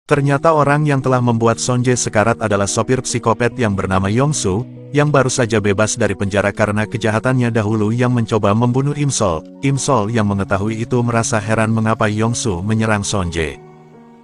Ternyata orang yang telah membuat Sonje sekarat adalah sopir psikopat yang bernama Yongsu, yang baru saja bebas dari penjara karena kejahatannya dahulu yang mencoba membunuh Imsol. Imsol yang mengetahui itu merasa heran mengapa Yongsu menyerang Sonje.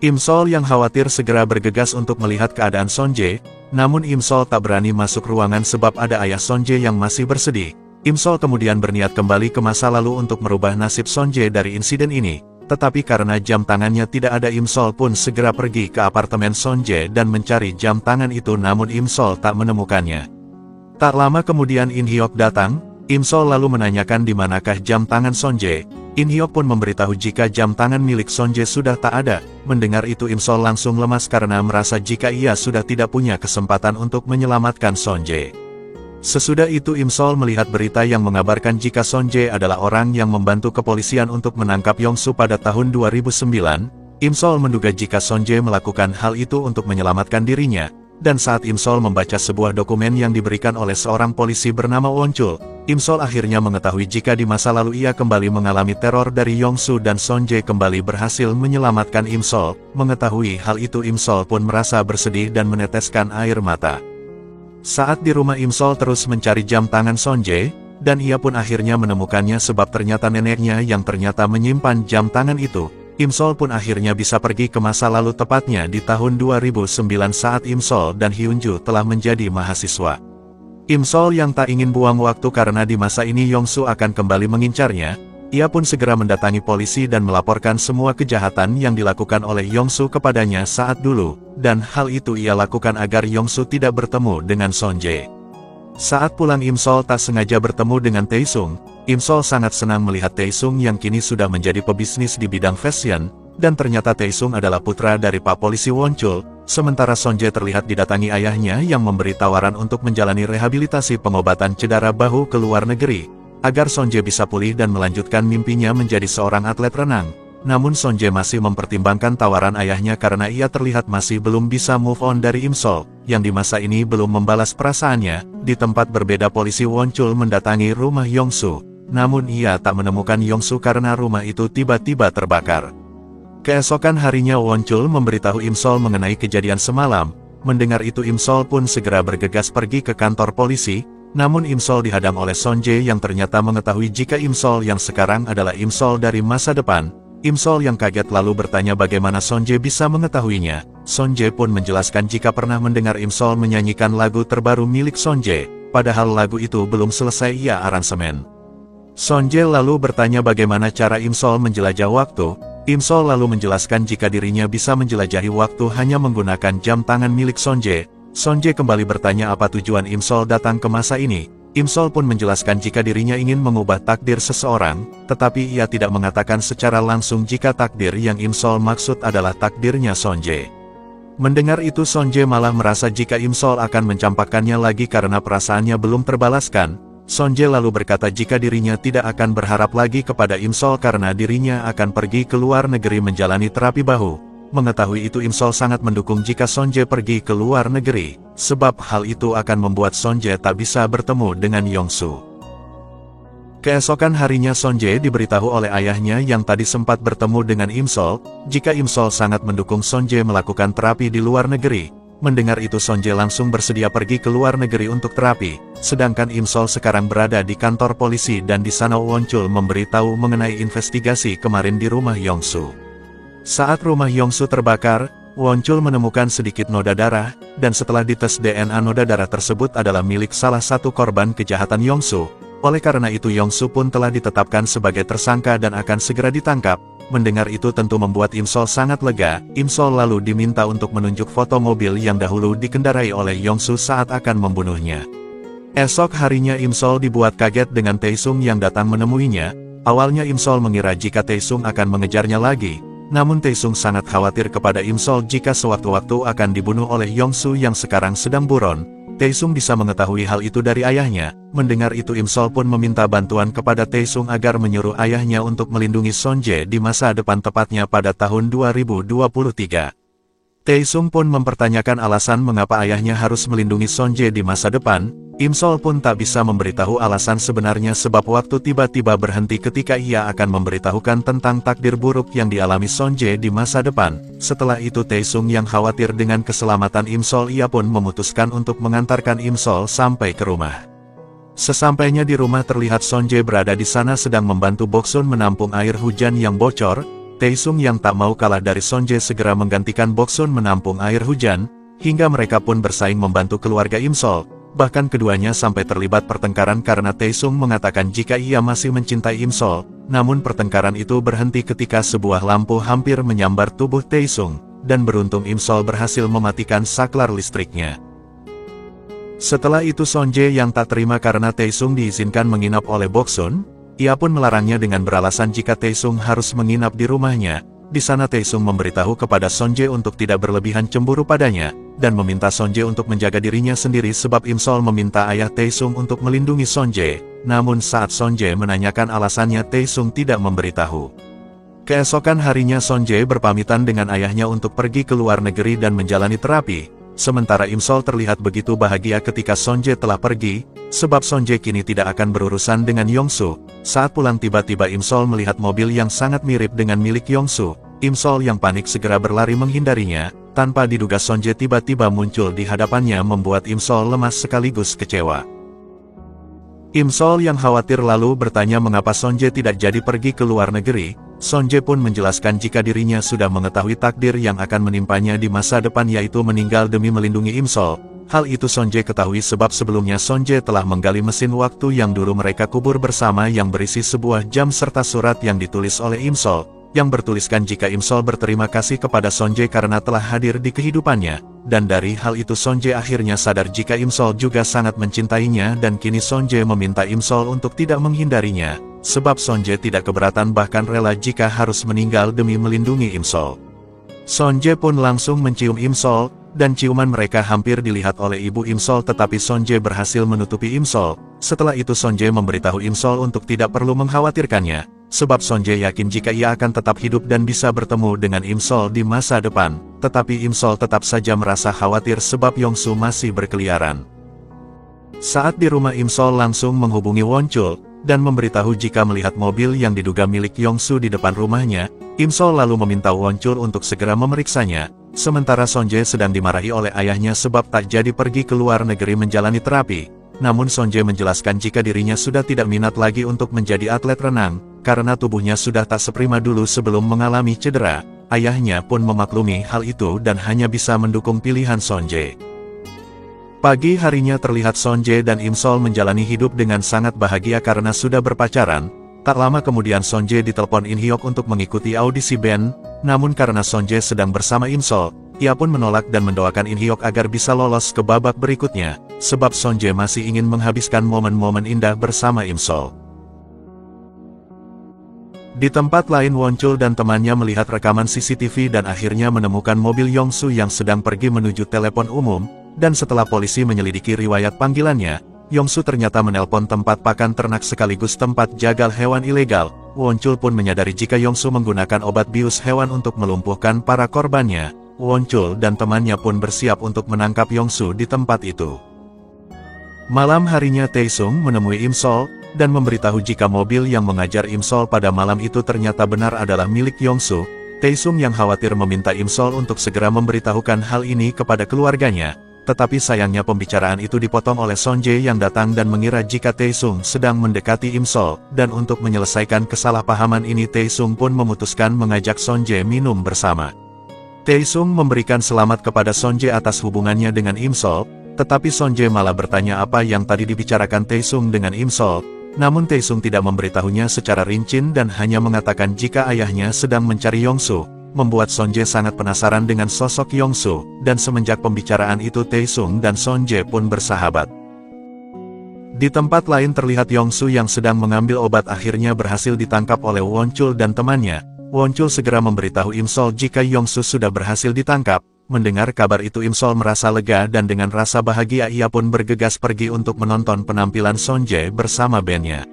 Imsol yang khawatir segera bergegas untuk melihat keadaan Sonje, namun Imsol tak berani masuk ruangan sebab ada ayah Sonje yang masih bersedih. Imsol kemudian berniat kembali ke masa lalu untuk merubah nasib Sonje dari insiden ini. Tetapi karena jam tangannya tidak ada, Imsol pun segera pergi ke apartemen Sonje dan mencari jam tangan itu, namun Imsol tak menemukannya. Tak lama kemudian In Hyuk datang. Imsol lalu menanyakan di manakah jam tangan Sonje. In Hyuk pun memberitahu jika jam tangan milik Sonje sudah tak ada. Mendengar itu Imsol langsung lemas karena merasa jika ia sudah tidak punya kesempatan untuk menyelamatkan Sonje. Sesudah itu Imsol melihat berita yang mengabarkan jika Sonje adalah orang yang membantu kepolisian untuk menangkap Yongsu pada tahun 2009. Imsol menduga jika Sonje melakukan hal itu untuk menyelamatkan dirinya, dan saat Imsol membaca sebuah dokumen yang diberikan oleh seorang polisi bernama Wonchul, Imsol akhirnya mengetahui jika di masa lalu ia kembali mengalami teror dari Yongsu dan Sonje kembali berhasil menyelamatkan Imsol. Mengetahui hal itu Imsol pun merasa bersedih dan meneteskan air mata. Saat di rumah Imsol terus mencari jam tangan Sonje, dan ia pun akhirnya menemukannya sebab ternyata neneknya yang ternyata menyimpan jam tangan itu. Imsol pun akhirnya bisa pergi ke masa lalu, tepatnya di tahun 2009 saat Imsol dan Hyunju telah menjadi mahasiswa. Imsol yang tak ingin buang waktu karena di masa ini Yongsu akan kembali mengincarnya, ia pun segera mendatangi polisi dan melaporkan semua kejahatan yang dilakukan oleh Yongsu kepadanya saat dulu, dan hal itu ia lakukan agar Yongsu tidak bertemu dengan Sonje. Saat pulang Imsol tak sengaja bertemu dengan Taesung. Imsol sangat senang melihat Taesung yang kini sudah menjadi pebisnis di bidang fashion, dan ternyata Taesung adalah putra dari Pak Polisi Wonchul, sementara Sonje terlihat didatangi ayahnya yang memberi tawaran untuk menjalani rehabilitasi pengobatan cedera bahu ke luar negeri, agar Sonje bisa pulih dan melanjutkan mimpinya menjadi seorang atlet renang. Namun Sonje masih mempertimbangkan tawaran ayahnya karena ia terlihat masih belum bisa move on dari Imsol, yang di masa ini belum membalas perasaannya. Di tempat berbeda polisi Wonchul mendatangi rumah Yongsu, namun ia tak menemukan Yongsu karena rumah itu tiba-tiba terbakar. Keesokan harinya Wonchul memberitahu Imsol mengenai kejadian semalam. Mendengar itu Imsol pun segera bergegas pergi ke kantor polisi. Namun Imsol dihadang oleh Sonje yang ternyata mengetahui jika Imsol yang sekarang adalah Imsol dari masa depan. Imsol yang kaget lalu bertanya bagaimana Sonje bisa mengetahuinya. Sonje pun menjelaskan jika pernah mendengar Imsol menyanyikan lagu terbaru milik Sonje, padahal lagu itu belum selesai ia aransemen. Sonje lalu bertanya bagaimana cara Imsol menjelajah waktu. Imsol lalu menjelaskan jika dirinya bisa menjelajahi waktu hanya menggunakan jam tangan milik Sonje. Sonje kembali bertanya apa tujuan Imsol datang ke masa ini. Imsol pun menjelaskan jika dirinya ingin mengubah takdir seseorang, tetapi ia tidak mengatakan secara langsung jika takdir yang Imsol maksud adalah takdirnya Sonje. Mendengar itu Sonje malah merasa jika Imsol akan mencampakkannya lagi karena perasaannya belum terbalaskan. Sonje lalu berkata jika dirinya tidak akan berharap lagi kepada Imsol karena dirinya akan pergi ke luar negeri menjalani terapi bahu. Mengetahui itu Imsol sangat mendukung jika Sonje pergi ke luar negeri, sebab hal itu akan membuat Sonje tak bisa bertemu dengan Yongsu. Keesokan harinya Sonje diberitahu oleh ayahnya yang tadi sempat bertemu dengan Imsol, jika Imsol sangat mendukung Sonje melakukan terapi di luar negeri. Mendengar itu Sonje langsung bersedia pergi ke luar negeri untuk terapi, sedangkan Imsol sekarang berada di kantor polisi dan di sana Wonchul memberitahu mengenai investigasi kemarin di rumah Yongsu. Saat rumah Yongsu terbakar, Wonchul menemukan sedikit noda darah, dan setelah dites DNA noda darah tersebut adalah milik salah satu korban kejahatan Yongsu. Oleh karena itu Yongsu pun telah ditetapkan sebagai tersangka dan akan segera ditangkap. Mendengar itu tentu membuat Imsol sangat lega. Imsol lalu diminta untuk menunjuk foto mobil yang dahulu dikendarai oleh Yongsu saat akan membunuhnya. Esok harinya Imsol dibuat kaget dengan Taesung yang datang menemuinya. Awalnya Imsol mengira jika Taesung akan mengejarnya lagi. Namun Taesung sangat khawatir kepada Imsol jika sewaktu-waktu akan dibunuh oleh Yongsu yang sekarang sedang buron. Taesung bisa mengetahui hal itu dari ayahnya. Mendengar itu Imsol pun meminta bantuan kepada Taesung agar menyuruh ayahnya untuk melindungi Sonje di masa depan tepatnya pada tahun 2023. Taesung pun mempertanyakan alasan mengapa ayahnya harus melindungi Sonje di masa depan. Im-sol pun tak bisa memberitahu alasan sebenarnya sebab waktu tiba-tiba berhenti ketika ia akan memberitahukan tentang takdir buruk yang dialami Sonje di masa depan. Setelah itu Taesung yang khawatir dengan keselamatan Im-sol, ia pun memutuskan untuk mengantarkan Im-sol sampai ke rumah. Sesampainya di rumah terlihat Sonje berada di sana sedang membantu Boksun menampung air hujan yang bocor. Taesung yang tak mau kalah dari Sonje segera menggantikan Boksun menampung air hujan, hingga mereka pun bersaing membantu keluarga Im-sol. Bahkan keduanya sampai terlibat pertengkaran karena Taesung mengatakan jika ia masih mencintai Im-sol, namun pertengkaran itu berhenti ketika sebuah lampu hampir menyambar tubuh Taesung, dan beruntung Im-sol berhasil mematikan saklar listriknya. Setelah itu Sonje yang tak terima karena Taesung diizinkan menginap oleh Boksun, ia pun melarangnya dengan beralasan jika Taesung harus menginap di rumahnya. Di sana Taesung memberitahu kepada Sonje untuk tidak berlebihan cemburu padanya, dan meminta Sonje untuk menjaga dirinya sendiri sebab Im-sol meminta ayah Taesung untuk melindungi Sonje. Namun saat Sonje menanyakan alasannya, Taesung tidak memberitahu. Keesokan harinya Sonje berpamitan dengan ayahnya untuk pergi ke luar negeri dan menjalani terapi. Sementara Im-sol terlihat begitu bahagia ketika Sonje telah pergi, sebab Sonje kini tidak akan berurusan dengan Yongsu. Saat pulang tiba-tiba Im-sol melihat mobil yang sangat mirip dengan milik Yongsu. Im-sol yang panik segera berlari menghindarinya. Tanpa diduga Sonje tiba-tiba muncul di hadapannya membuat Im-sol lemas sekaligus kecewa. Im-sol yang khawatir lalu bertanya mengapa Sonje tidak jadi pergi ke luar negeri. Sonje pun menjelaskan jika dirinya sudah mengetahui takdir yang akan menimpanya di masa depan, yaitu meninggal demi melindungi Im-sol. Hal itu Sonje ketahui sebab sebelumnya Sonje telah menggali mesin waktu yang dulu mereka kubur bersama yang berisi sebuah jam serta surat yang ditulis oleh Im-sol, yang bertuliskan jika Im-sol berterima kasih kepada Sonje karena telah hadir di kehidupannya. Dan dari hal itu Sonje akhirnya sadar jika Im-sol juga sangat mencintainya, dan kini Sonje meminta Im-sol untuk tidak menghindarinya, sebab Sonje tidak keberatan bahkan rela jika harus meninggal demi melindungi Im-sol. Sonje pun langsung mencium Im-sol, dan ciuman mereka hampir dilihat oleh ibu Im-sol, tetapi Sonje berhasil menutupi Im-sol. Setelah itu Sonje memberitahu Im-sol untuk tidak perlu mengkhawatirkannya, sebab Sonje yakin jika ia akan tetap hidup dan bisa bertemu dengan Im-sol di masa depan. Tetapi Im-sol tetap saja merasa khawatir sebab Yongsu masih berkeliaran. Saat di rumah Im-sol langsung menghubungi Wonchul, dan memberitahu jika melihat mobil yang diduga milik Yongsu di depan rumahnya. Im-sol lalu meminta Wonchul untuk segera memeriksanya. Sementara Sonje sedang dimarahi oleh ayahnya sebab tak jadi pergi ke luar negeri menjalani terapi. Namun Sonje menjelaskan jika dirinya sudah tidak minat lagi untuk menjadi atlet renang, karena tubuhnya sudah tak seprima dulu sebelum mengalami cedera. Ayahnya pun memaklumi hal itu dan hanya bisa mendukung pilihan Sonje. Pagi harinya terlihat Sonje dan Im-sol menjalani hidup dengan sangat bahagia karena sudah berpacaran. Tak lama kemudian Sonje ditelepon In Hyuk untuk mengikuti audisi band, namun karena Sonje sedang bersama Im-sol, ia pun menolak dan mendoakan In Hyuk agar bisa lolos ke babak berikutnya, sebab Sonje masih ingin menghabiskan momen-momen indah bersama Im-sol. Di tempat lain Wonchul dan temannya melihat rekaman CCTV dan akhirnya menemukan mobil Yongsu yang sedang pergi menuju telepon umum, dan setelah polisi menyelidiki riwayat panggilannya, Yongsu ternyata menelpon tempat pakan ternak sekaligus tempat jagal hewan ilegal. Wonchul pun menyadari jika Yongsu menggunakan obat bius hewan untuk melumpuhkan para korbannya. Wonchul dan temannya pun bersiap untuk menangkap Yongsu di tempat itu. Malam harinya Taesung menemui Im-sol, dan memberitahu jika mobil yang mengajar Im-sol pada malam itu ternyata benar adalah milik Yongsu. Taesung yang khawatir meminta Im-sol untuk segera memberitahukan hal ini kepada keluarganya, tetapi sayangnya pembicaraan itu dipotong oleh Sonje yang datang dan mengira jika Taesung sedang mendekati Im-sol, dan untuk menyelesaikan kesalahpahaman ini Taesung pun memutuskan mengajak Sonje minum bersama. Taesung memberikan selamat kepada Sonje atas hubungannya dengan Im-sol, tetapi Sonje malah bertanya apa yang tadi dibicarakan Taesung dengan Im-sol. Namun Taesung tidak memberitahunya secara rinci dan hanya mengatakan jika ayahnya sedang mencari Yongsu, membuat Sonje sangat penasaran dengan sosok Yongsu, dan semenjak pembicaraan itu Taesung dan Sonje pun bersahabat. Di tempat lain terlihat Yongsu yang sedang mengambil obat akhirnya berhasil ditangkap oleh Wonchul dan temannya. Wonchul segera memberitahu Im-sol jika Yongsu sudah berhasil ditangkap. Mendengar kabar itu Im-sol merasa lega dan dengan rasa bahagia ia pun bergegas pergi untuk menonton penampilan Sonje bersama bandnya.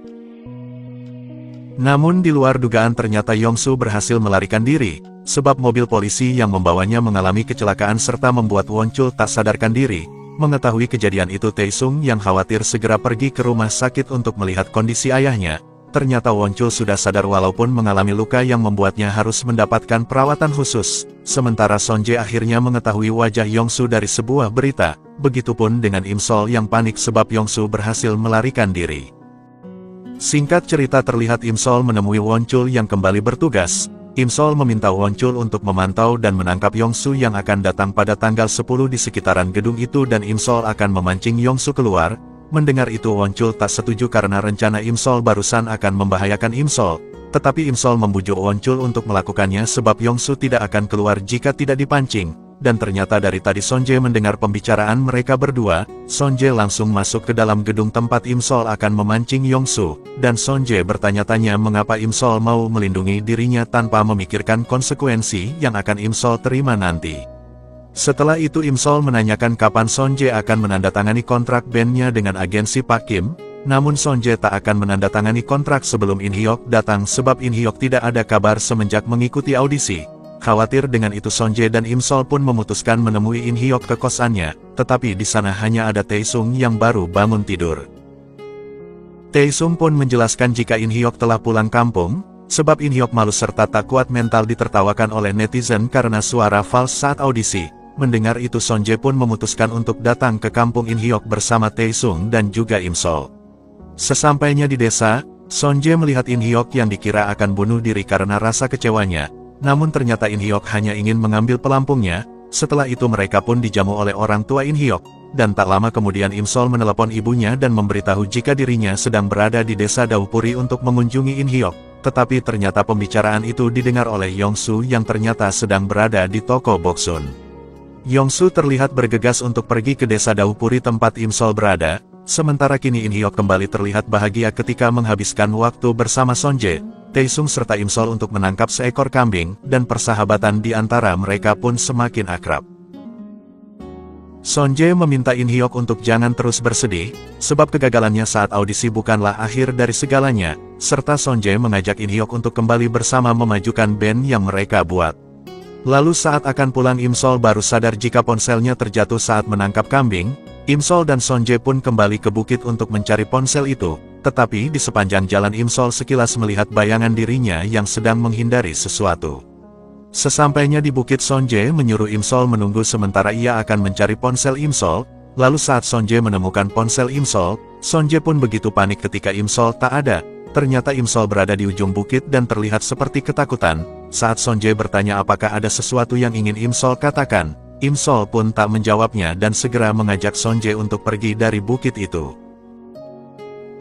Namun di luar dugaan ternyata Yongsu berhasil melarikan diri, sebab mobil polisi yang membawanya mengalami kecelakaan serta membuat Wonchul tak sadarkan diri. Mengetahui kejadian itu, Taesung yang khawatir segera pergi ke rumah sakit untuk melihat kondisi ayahnya. Ternyata Wonchul sudah sadar walaupun mengalami luka yang membuatnya harus mendapatkan perawatan khusus. Sementara Sonje akhirnya mengetahui wajah Yongsu dari sebuah berita. Begitupun dengan Imsol yang panik sebab Yongsu berhasil melarikan diri. Singkat cerita, terlihat Imsol menemui Wonchul yang kembali bertugas. Imsol meminta Wonchul untuk memantau dan menangkap Yongsu yang akan datang pada tanggal 10 di sekitaran gedung itu dan Imsol akan memancing Yongsu keluar. Mendengar itu Wonchul tak setuju karena rencana Imsol barusan akan membahayakan Imsol. Tetapi Imsol membujuk Wonchul untuk melakukannya sebab Yongsu tidak akan keluar jika tidak dipancing. Dan ternyata dari tadi Sonje mendengar pembicaraan mereka berdua. Sonje langsung masuk ke dalam gedung tempat Imsol akan memancing Yongsu. Dan Sonje bertanya-tanya mengapa Imsol mau melindungi dirinya tanpa memikirkan konsekuensi yang akan Imsol terima nanti. Setelah itu Imsol menanyakan kapan Sonje akan menandatangani kontrak bandnya dengan agensi Pak Kim. Namun Sonje tak akan menandatangani kontrak sebelum In Hyuk datang sebab In Hyuk tidak ada kabar semenjak mengikuti audisi. Khawatir dengan itu Sonje dan Imsol pun memutuskan menemui In Hyuk ke kosannya. Tetapi di sana hanya ada Taesung yang baru bangun tidur. Taesung pun menjelaskan jika In Hyuk telah pulang kampung. Sebab In Hyuk malu serta tak kuat mental ditertawakan oleh netizen karena suara fals saat audisi. Mendengar itu Sonje pun memutuskan untuk datang ke kampung In Hyuk bersama Taesung dan juga Imsol. Sesampainya di desa, Sonje melihat In Hyuk yang dikira akan bunuh diri karena rasa kecewanya. Namun ternyata In Hyuk hanya ingin mengambil pelampungnya. Setelah itu mereka pun dijamu oleh orang tua In Hyuk. Dan tak lama kemudian Imsol menelepon ibunya dan memberitahu jika dirinya sedang berada di desa Daupuri untuk mengunjungi In Hyuk. Tetapi ternyata pembicaraan itu didengar oleh Yongsu yang ternyata sedang berada di toko Boksun. Yongsu terlihat bergegas untuk pergi ke desa Daupuri tempat Imsol berada, sementara kini In Hyuk kembali terlihat bahagia ketika menghabiskan waktu bersama Sonje, Taesung serta Imsol untuk menangkap seekor kambing, dan persahabatan di antara mereka pun semakin akrab. Sonje meminta In Hyuk untuk jangan terus bersedih, sebab kegagalannya saat audisi bukanlah akhir dari segalanya, serta Sonje mengajak In Hyuk untuk kembali bersama memajukan band yang mereka buat. Lalu saat akan pulang Imsol baru sadar jika ponselnya terjatuh saat menangkap kambing. Imsol dan Sonje pun kembali ke bukit untuk mencari ponsel itu, tetapi di sepanjang jalan Imsol sekilas melihat bayangan dirinya yang sedang menghindari sesuatu. Sesampainya di bukit Sonje menyuruh Imsol menunggu sementara ia akan mencari ponsel Imsol. Lalu saat Sonje menemukan ponsel Imsol, Sonje pun begitu panik ketika Imsol tak ada. Ternyata Imsol berada di ujung bukit dan terlihat seperti ketakutan. Saat Sonje bertanya apakah ada sesuatu yang ingin Imsol katakan, Imsol pun tak menjawabnya dan segera mengajak Sonje untuk pergi dari bukit itu.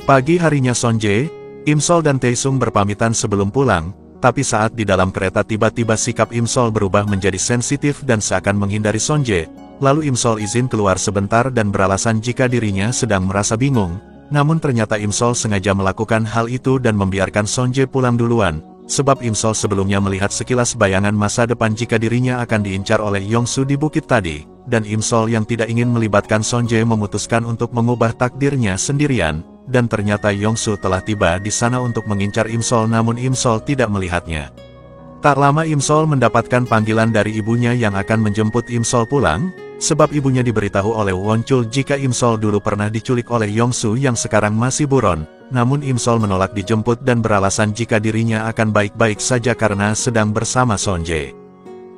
Pagi harinya Sonje, Imsol dan Taesung berpamitan sebelum pulang, tapi saat di dalam kereta tiba-tiba sikap Imsol berubah menjadi sensitif dan seakan menghindari Sonje. Lalu Imsol izin keluar sebentar dan beralasan jika dirinya sedang merasa bingung. Namun ternyata Imsol sengaja melakukan hal itu dan membiarkan Sonje pulang duluan. Sebab Imsol sebelumnya melihat sekilas bayangan masa depan jika dirinya akan diincar oleh Yongsu di bukit tadi. Dan Imsol yang tidak ingin melibatkan Sonje memutuskan untuk mengubah takdirnya sendirian. Dan ternyata Yongsu telah tiba di sana untuk mengincar Imsol namun Imsol tidak melihatnya. Tak lama Imsol mendapatkan panggilan dari ibunya yang akan menjemput Imsol pulang. Sebab ibunya diberitahu oleh Wonchul jika Imsol dulu pernah diculik oleh Yongsu yang sekarang masih buron. Namun Imsol menolak dijemput dan beralasan jika dirinya akan baik-baik saja karena sedang bersama Sonje.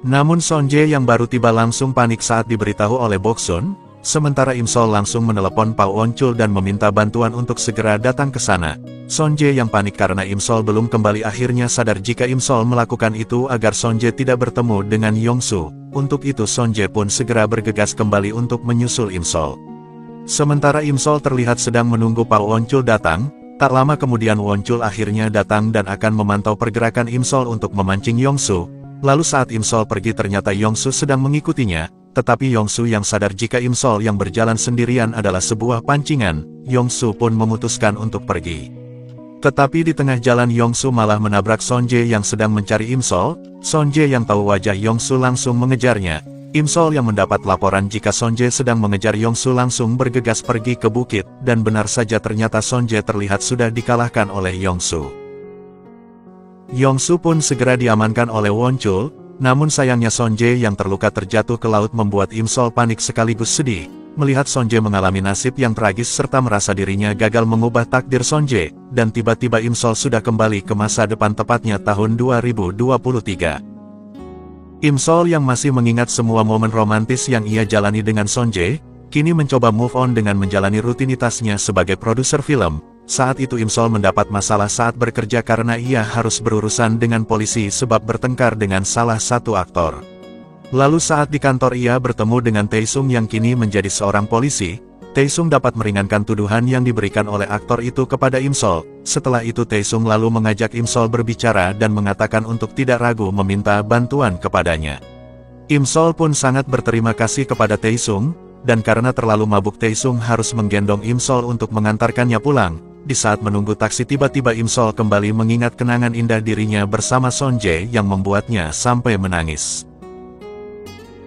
Namun Sonje yang baru tiba langsung panik saat diberitahu oleh Boksun. Sementara Imsol langsung menelepon Pak Wonchul dan meminta bantuan untuk segera datang ke sana. Sonje yang panik karena Imsol belum kembali akhirnya sadar jika Imsol melakukan itu agar Sonje tidak bertemu dengan Yongsu. Untuk itu Sonje pun segera bergegas kembali untuk menyusul Imsol. Sementara Imsol terlihat sedang menunggu Pak Wonchul datang. Tak lama kemudian Wonchul akhirnya datang dan akan memantau pergerakan Imsol untuk memancing Yongsu. Lalu saat Imsol pergi ternyata Yongsu sedang mengikutinya. Tetapi Yongsu yang sadar jika Imsol yang berjalan sendirian adalah sebuah pancingan, Yongsu pun memutuskan untuk pergi. Tetapi di tengah jalan Yongsu malah menabrak Sonje yang sedang mencari Imsol. Sonje yang tahu wajah Yongsu langsung mengejarnya. Imsol yang mendapat laporan jika Sonje sedang mengejar Yongsu langsung bergegas pergi ke bukit, dan benar saja ternyata Sonje terlihat sudah dikalahkan oleh Yongsu. Yongsu pun segera diamankan oleh Wonchul. Namun sayangnya Sonje yang terluka terjatuh ke laut membuat Imsol panik sekaligus sedih. melihat Sonje mengalami nasib yang tragis serta merasa dirinya gagal mengubah takdir Sonje, dan tiba-tiba Imsol sudah kembali ke masa depan tepatnya tahun 2023. Imsol yang masih mengingat semua momen romantis yang ia jalani dengan Sonje, kini mencoba move on dengan menjalani rutinitasnya sebagai produser film. Saat itu Imsol mendapat masalah saat bekerja karena ia harus berurusan dengan polisi sebab bertengkar dengan salah satu aktor. Lalu saat di kantor ia bertemu dengan Taesung yang kini menjadi seorang polisi. Taesung dapat meringankan tuduhan yang diberikan oleh aktor itu kepada Imsol. Setelah itu Taesung lalu mengajak Imsol berbicara dan mengatakan untuk tidak ragu meminta bantuan kepadanya. Imsol pun sangat berterima kasih kepada Taesung, dan karena terlalu mabuk Taesung harus menggendong Imsol untuk mengantarkannya pulang. Di saat menunggu taksi tiba-tiba Imsol kembali mengingat kenangan indah dirinya bersama Sonje yang membuatnya sampai menangis.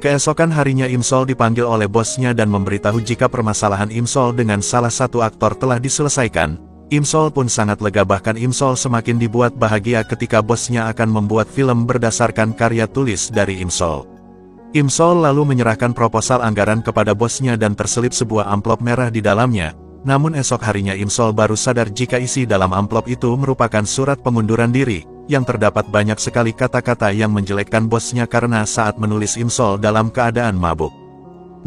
Keesokan harinya Imsol dipanggil oleh bosnya dan memberitahu jika permasalahan Imsol dengan salah satu aktor telah diselesaikan. Imsol pun sangat lega, bahkan Imsol semakin dibuat bahagia ketika bosnya akan membuat film berdasarkan karya tulis dari Imsol. Imsol lalu menyerahkan proposal anggaran kepada bosnya dan terselip sebuah amplop merah di dalamnya. Namun esok harinya Imsol baru sadar jika isi dalam amplop itu merupakan surat pengunduran diri, yang terdapat banyak sekali kata-kata yang menjelekkan bosnya karena saat menulis Imsol dalam keadaan mabuk.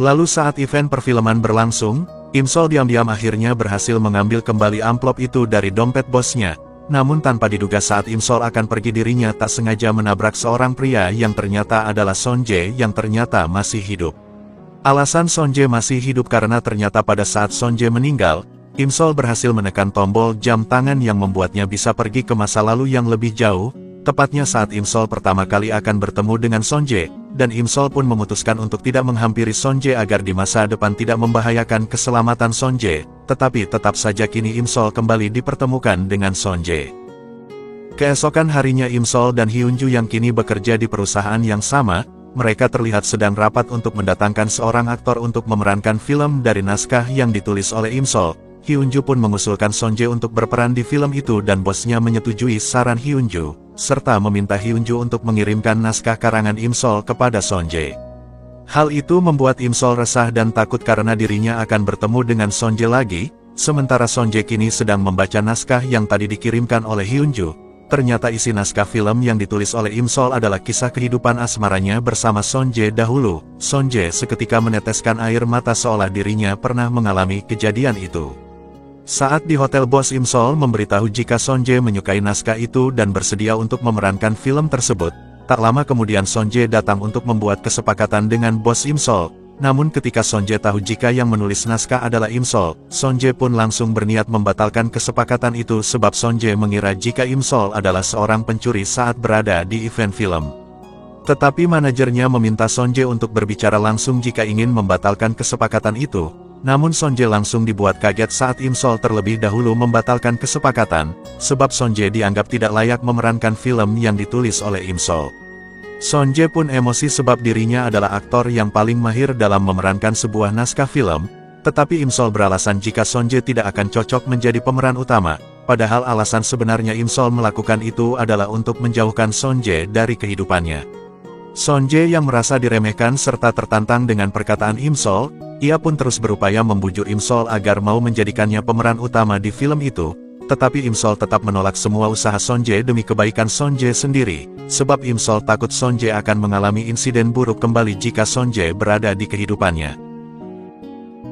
Lalu saat event perfilman berlangsung, Imsol diam-diam akhirnya berhasil mengambil kembali amplop itu dari dompet bosnya. Namun tanpa diduga saat Imsol akan pergi dirinya tak sengaja menabrak seorang pria yang ternyata adalah Sonje yang ternyata masih hidup. Alasan Sonje masih hidup karena ternyata pada saat Sonje meninggal, Imsol berhasil menekan tombol jam tangan yang membuatnya bisa pergi ke masa lalu yang lebih jauh, tepatnya saat Imsol pertama kali akan bertemu dengan Sonje, dan Imsol pun memutuskan untuk tidak menghampiri Sonje agar di masa depan tidak membahayakan keselamatan Sonje, tetapi tetap saja kini Imsol kembali dipertemukan dengan Sonje. Keesokan harinya Imsol dan Hyunju yang kini bekerja di perusahaan yang sama, mereka terlihat sedang rapat untuk mendatangkan seorang aktor untuk memerankan film dari naskah yang ditulis oleh Imsol. Hyunju pun mengusulkan Sonje untuk berperan di film itu dan bosnya menyetujui saran Hyunju, serta meminta Hyunju untuk mengirimkan naskah karangan Imsol kepada Sonje. Hal itu membuat Imsol resah dan takut karena dirinya akan bertemu dengan Sonje lagi, sementara Sonje kini sedang membaca naskah yang tadi dikirimkan oleh Hyunju. Ternyata isi naskah film yang ditulis oleh Imsol adalah kisah kehidupan asmaranya bersama Sonje dahulu. Sonje seketika meneteskan air mata seolah dirinya pernah mengalami kejadian itu. Saat di hotel, bos Imsol memberitahu jika Sonje menyukai naskah itu dan bersedia untuk memerankan film tersebut. Tak lama kemudian Sonje datang untuk membuat kesepakatan dengan bos Imsol. Namun ketika Sonje tahu jika yang menulis naskah adalah Imsol, Sonje pun langsung berniat membatalkan kesepakatan itu sebab Sonje mengira jika Imsol adalah seorang pencuri saat berada di event film. Tetapi manajernya meminta Sonje untuk berbicara langsung jika ingin membatalkan kesepakatan itu. Namun Sonje langsung dibuat kaget saat Imsol terlebih dahulu membatalkan kesepakatan, sebab Sonje dianggap tidak layak memerankan film yang ditulis oleh Imsol. Sonje pun emosi sebab dirinya adalah aktor yang paling mahir dalam memerankan sebuah naskah film, tetapi Imsol beralasan jika Sonje tidak akan cocok menjadi pemeran utama, padahal alasan sebenarnya Imsol melakukan itu adalah untuk menjauhkan Sonje dari kehidupannya. Sonje yang merasa diremehkan serta tertantang dengan perkataan Imsol, ia pun terus berupaya membujuk Imsol agar mau menjadikannya pemeran utama di film itu, tetapi Imsol tetap menolak semua usaha Sonje demi kebaikan Sonje sendiri, sebab Imsol takut Sonje akan mengalami insiden buruk kembali jika Sonje berada di kehidupannya.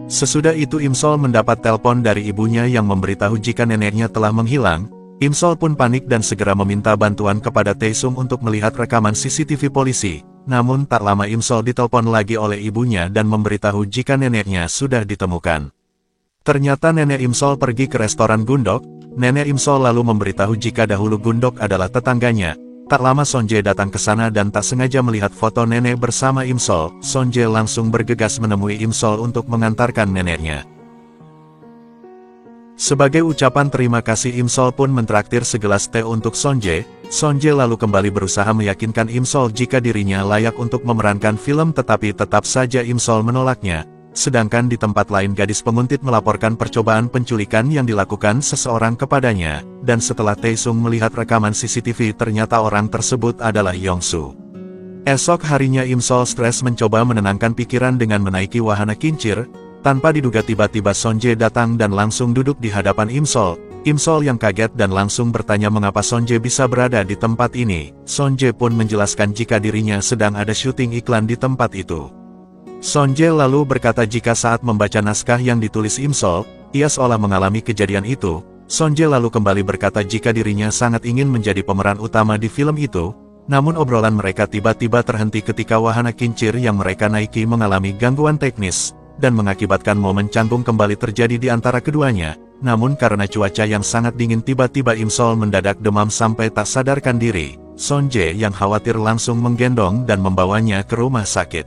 Sesudah itu Imsol mendapat telepon dari ibunya yang memberitahu jika neneknya telah menghilang. Imsol pun panik dan segera meminta bantuan kepada Taesung untuk melihat rekaman CCTV polisi. Namun tak lama Imsol ditelepon lagi oleh ibunya dan memberitahu jika neneknya sudah ditemukan. Ternyata nenek Imsol pergi ke restoran Gundok. Nenek Imsol lalu memberitahu jika dahulu Gundok adalah tetangganya. Tak lama Sonje datang ke sana dan tak sengaja melihat foto nenek bersama Imsol. Sonje langsung bergegas menemui Imsol untuk mengantarkan neneknya. Sebagai ucapan terima kasih, Imsol pun mentraktir segelas teh untuk Sonje. Sonje lalu kembali berusaha meyakinkan Imsol jika dirinya layak untuk memerankan film, tetapi tetap saja Imsol menolaknya. Sedangkan di tempat lain gadis penguntit melaporkan percobaan penculikan yang dilakukan seseorang kepadanya, dan setelah Taesung melihat rekaman CCTV ternyata orang tersebut adalah Yongsu. Esok harinya Imsol stres mencoba menenangkan pikiran dengan menaiki wahana kincir. Tanpa diduga tiba-tiba Sonje datang dan langsung duduk di hadapan Imsol. Imsol yang kaget dan langsung bertanya mengapa Sonje bisa berada di tempat ini. Sonje pun menjelaskan jika dirinya sedang ada syuting iklan di tempat itu. Sonje lalu berkata jika saat membaca naskah yang ditulis Imsol, ia seolah mengalami kejadian itu. Sonje lalu kembali berkata jika dirinya sangat ingin menjadi pemeran utama di film itu, namun obrolan mereka tiba-tiba terhenti ketika wahana kincir yang mereka naiki mengalami gangguan teknis, dan mengakibatkan momen canggung kembali terjadi di antara keduanya. Namun karena cuaca yang sangat dingin tiba-tiba Imsol mendadak demam sampai tak sadarkan diri. Sonje yang khawatir langsung menggendong dan membawanya ke rumah sakit.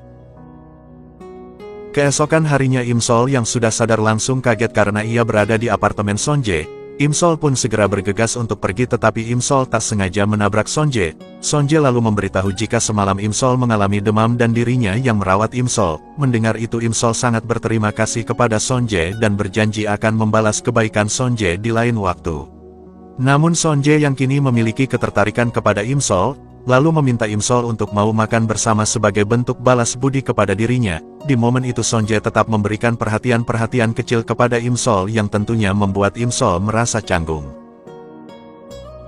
Keesokan harinya Imsol yang sudah sadar langsung kaget karena ia berada di apartemen Sonje. Imsol pun segera bergegas untuk pergi tetapi Imsol tak sengaja menabrak Sonje. Sonje lalu memberitahu jika semalam Imsol mengalami demam dan dirinya yang merawat Imsol. Mendengar itu Imsol sangat berterima kasih kepada Sonje dan berjanji akan membalas kebaikan Sonje di lain waktu. Namun Sonje yang kini memiliki ketertarikan kepada Imsol, lalu meminta Imsol untuk mau makan bersama sebagai bentuk balas budi kepada dirinya. Di momen itu Sonje tetap memberikan perhatian-perhatian kecil kepada Imsol yang tentunya membuat Imsol merasa canggung.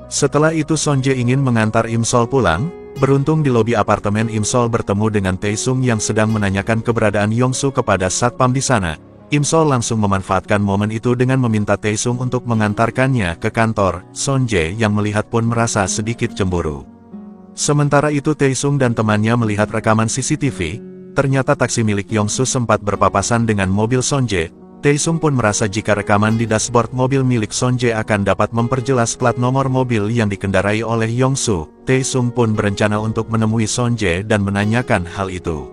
Setelah itu Sonje ingin mengantar Imsol pulang. Beruntung di lobi apartemen Imsol bertemu dengan Taesung yang sedang menanyakan keberadaan Yongsu kepada satpam di sana. Imsol langsung memanfaatkan momen itu dengan meminta Taesung untuk mengantarkannya ke kantor. Sonje yang melihat pun merasa sedikit cemburu. Sementara itu Taesung dan temannya melihat rekaman CCTV, ternyata taksi milik Yongsu sempat berpapasan dengan mobil Sonje. Taesung pun merasa jika rekaman di dashboard mobil milik Sonje akan dapat memperjelas plat nomor mobil yang dikendarai oleh Yongsu. Taesung pun berencana untuk menemui Sonje dan menanyakan hal itu.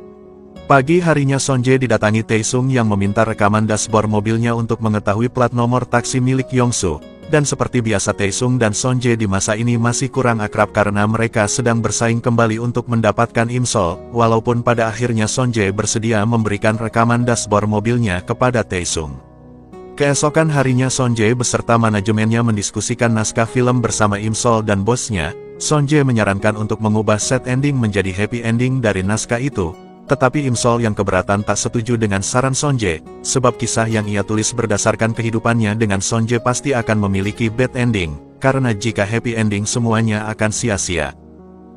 Pagi harinya Sonje didatangi Taesung yang meminta rekaman dashboard mobilnya untuk mengetahui plat nomor taksi milik Yongsu. Dan seperti biasa Taesung dan Sonje di masa ini masih kurang akrab karena mereka sedang bersaing kembali untuk mendapatkan Imsol, walaupun pada akhirnya Sonje bersedia memberikan rekaman dashboard mobilnya kepada Taesung. Keesokan harinya Sonje beserta manajemennya mendiskusikan naskah film bersama Imsol dan bosnya. Sonje menyarankan untuk mengubah set ending menjadi happy ending dari naskah itu. Tetapi Imsol yang keberatan tak setuju dengan saran Sonje, sebab kisah yang ia tulis berdasarkan kehidupannya dengan Sonje pasti akan memiliki bad ending, karena jika happy ending semuanya akan sia-sia.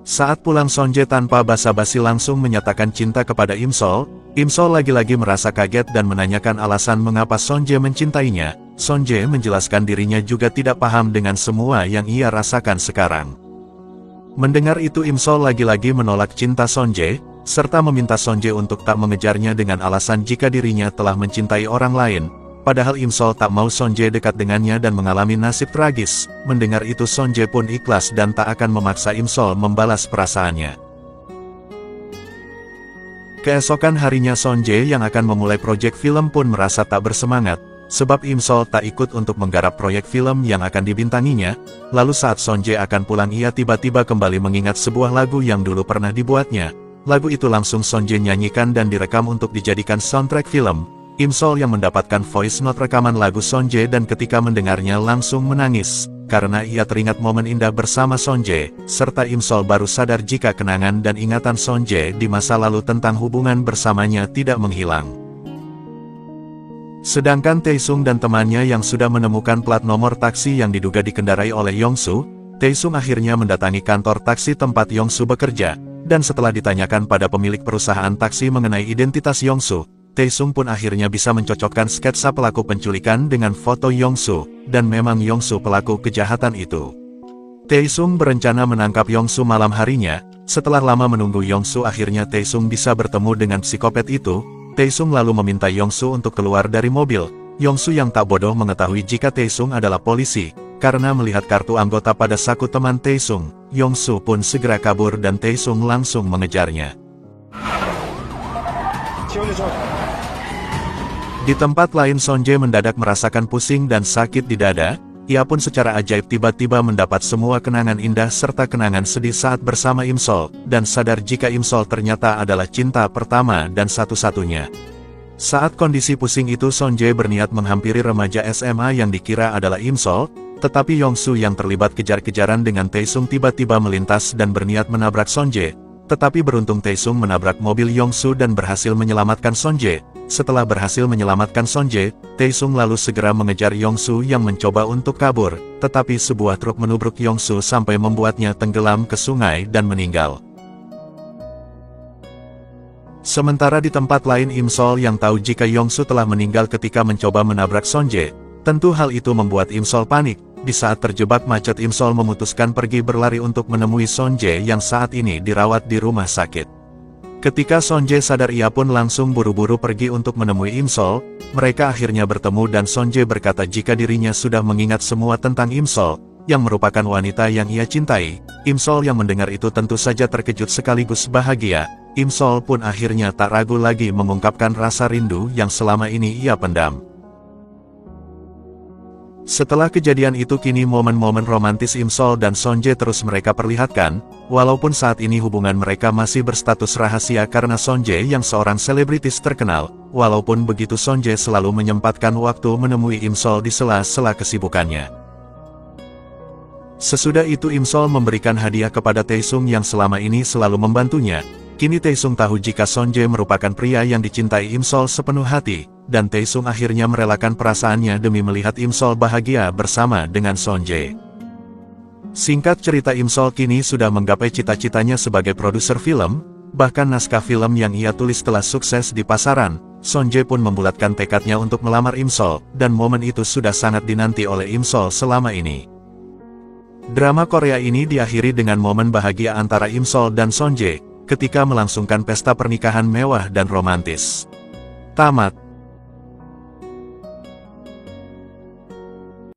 Saat pulang Sonje tanpa basa-basi langsung menyatakan cinta kepada Imsol. Imsol lagi-lagi merasa kaget dan menanyakan alasan mengapa Sonje mencintainya. Sonje menjelaskan dirinya juga tidak paham dengan semua yang ia rasakan sekarang. Mendengar itu Imsol lagi-lagi menolak cinta Sonje, serta meminta Sonje untuk tak mengejarnya dengan alasan jika dirinya telah mencintai orang lain. Padahal Imsol tak mau Sonje dekat dengannya dan mengalami nasib tragis. Mendengar itu Sonje pun ikhlas dan tak akan memaksa Imsol membalas perasaannya. Keesokan harinya Sonje yang akan memulai proyek film pun merasa tak bersemangat, sebab Imsol tak ikut untuk menggarap proyek film yang akan dibintanginya. Lalu saat Sonje akan pulang ia tiba-tiba kembali mengingat sebuah lagu yang dulu pernah dibuatnya. Lagu itu langsung Sonje nyanyikan dan direkam untuk dijadikan soundtrack film. Imsol yang mendapatkan voice note rekaman lagu Sonje dan ketika mendengarnya langsung menangis, karena ia teringat momen indah bersama Sonje, serta Imsol baru sadar jika kenangan dan ingatan Sonje di masa lalu tentang hubungan bersamanya tidak menghilang. Sedangkan Taesung dan temannya yang sudah menemukan plat nomor taksi yang diduga dikendarai oleh Yongsu, Taesung akhirnya mendatangi kantor taksi tempat Yongsu bekerja. Dan setelah ditanyakan pada pemilik perusahaan taksi mengenai identitas Yongsu, Taesung pun akhirnya bisa mencocokkan sketsa pelaku penculikan dengan foto Yongsu, dan memang Yongsu pelaku kejahatan itu. Taesung berencana menangkap Yongsu malam harinya. Setelah lama menunggu Yongsu akhirnya Taesung bisa bertemu dengan psikopat itu. Taesung lalu meminta Yongsu untuk keluar dari mobil. Yongsu yang tak bodoh mengetahui jika Taesung adalah polisi. Karena melihat kartu anggota pada saku teman Taesung, Yongsu pun segera kabur dan Taesung langsung mengejarnya. Di tempat lain Sonje mendadak merasakan pusing dan sakit di dada. Ia pun secara ajaib tiba-tiba mendapat semua kenangan indah serta kenangan sedih saat bersama Imsol, dan sadar jika Imsol ternyata adalah cinta pertama dan satu-satunya. Saat kondisi pusing itu Sonje berniat menghampiri remaja SMA yang dikira adalah Imsol. Tetapi Yongsu yang terlibat kejar-kejaran dengan Taesung tiba-tiba melintas dan berniat menabrak Sonje. Tetapi beruntung Taesung menabrak mobil Yongsu dan berhasil menyelamatkan Sonje. Setelah berhasil menyelamatkan Sonje, Taesung lalu segera mengejar Yongsu yang mencoba untuk kabur, tetapi sebuah truk menubruk Yongsu sampai membuatnya tenggelam ke sungai dan meninggal. Sementara di tempat lain Im Sol yang tahu jika Yongsu telah meninggal ketika mencoba menabrak Sonje. Tentu hal itu membuat Im Sol panik. Di saat terjebak macet Im Sol memutuskan pergi berlari untuk menemui Sonje yang saat ini dirawat di rumah sakit. Ketika Sonje sadar ia pun langsung buru-buru pergi untuk menemui Im Sol. Mereka akhirnya bertemu dan Sonje berkata jika dirinya sudah mengingat semua tentang Im Sol, yang merupakan wanita yang ia cintai. Im Sol yang mendengar itu tentu saja terkejut sekaligus bahagia. Im Sol pun akhirnya tak ragu lagi mengungkapkan rasa rindu yang selama ini ia pendam. Setelah kejadian itu kini momen-momen romantis Im Sol dan Sonje terus mereka perlihatkan, walaupun saat ini hubungan mereka masih berstatus rahasia karena Sonje yang seorang selebritis terkenal, walaupun begitu Sonje selalu menyempatkan waktu menemui Im Sol di sela-sela kesibukannya. Sesudah itu Im Sol memberikan hadiah kepada Taesung yang selama ini selalu membantunya. Kini Taesung tahu jika Sonje merupakan pria yang dicintai Im Sol sepenuh hati, dan Taesung akhirnya merelakan perasaannya demi melihat Im Sol bahagia bersama dengan Sonje. Singkat cerita Im Sol kini sudah menggapai cita-citanya sebagai produser film, bahkan naskah film yang ia tulis telah sukses di pasaran. Sonje pun membulatkan tekadnya untuk melamar Im Sol, dan momen itu sudah sangat dinanti oleh Im Sol selama ini. Drama Korea ini diakhiri dengan momen bahagia antara Im Sol dan Sonje, ketika melangsungkan pesta pernikahan mewah dan romantis. Tamat.